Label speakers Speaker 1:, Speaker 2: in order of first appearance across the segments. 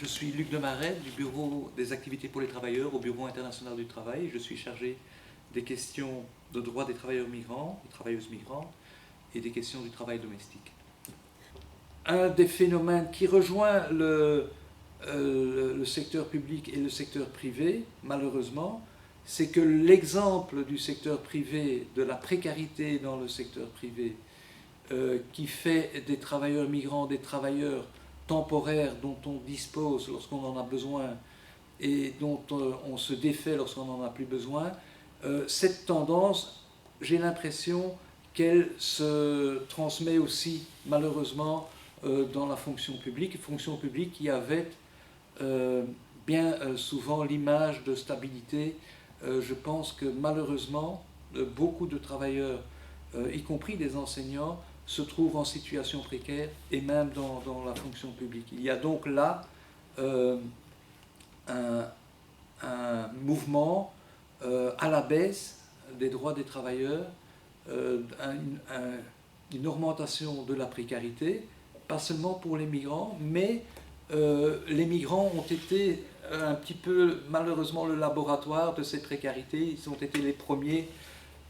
Speaker 1: Je suis Luc Demaret du Bureau des activités pour les travailleurs au Bureau international du travail. Je suis chargé des questions de droit des travailleurs migrants, des travailleuses migrantes et des questions du travail domestique. Un des phénomènes qui rejoint le secteur public et le secteur privé, malheureusement, c'est que l'exemple du secteur privé, de la précarité dans le secteur privé, qui fait des travailleurs migrants des travailleurs temporaires dont on dispose lorsqu'on en a besoin et dont on se défait lorsqu'on n'en a plus besoin, cette tendance, j'ai l'impression qu'elle se transmet aussi malheureusement dans la fonction publique qui avait bien souvent l'image de stabilité. Je pense que malheureusement, beaucoup de travailleurs, y compris des enseignants, se trouvent en situation précaire et même dans la fonction publique. Il y a donc là un mouvement à la baisse des droits des travailleurs, une augmentation de la précarité, pas seulement pour les migrants, mais les migrants ont été un petit peu malheureusement le laboratoire de cette précarité. Ils ont été les premiers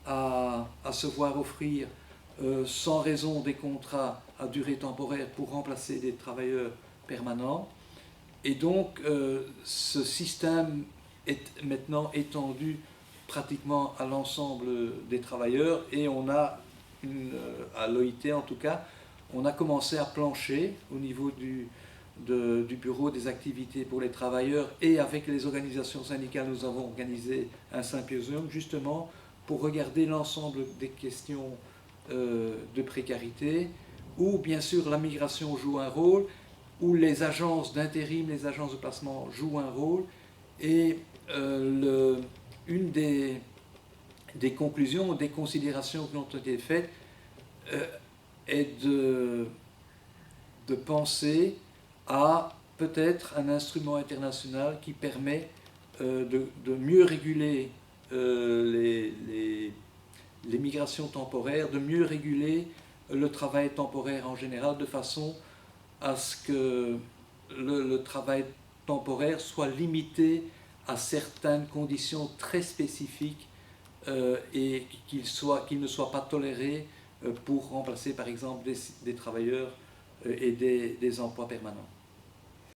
Speaker 1: à se voir offrir sans raison des contrats à durée temporaire pour remplacer des travailleurs permanents. Et donc ce système est maintenant étendu pratiquement à l'ensemble des travailleurs et on a, à l'OIT en tout cas, on a commencé à plancher au niveau du Bureau des activités pour les travailleurs et avec les organisations syndicales, nous avons organisé un symposium justement pour regarder l'ensemble des questions de précarité, où bien sûr la migration joue un rôle, où les agences d'intérim, les agences de placement jouent un rôle, et une des conclusions, des considérations qui ont été faites est de penser à peut-être un instrument international qui permet de mieux réguler les migrations temporaires, de mieux réguler le travail temporaire en général, de façon à ce que le travail temporaire soit limité à certaines conditions très spécifiques et qu'il ne soit pas toléré pour remplacer par exemple des travailleurs et des emplois permanents.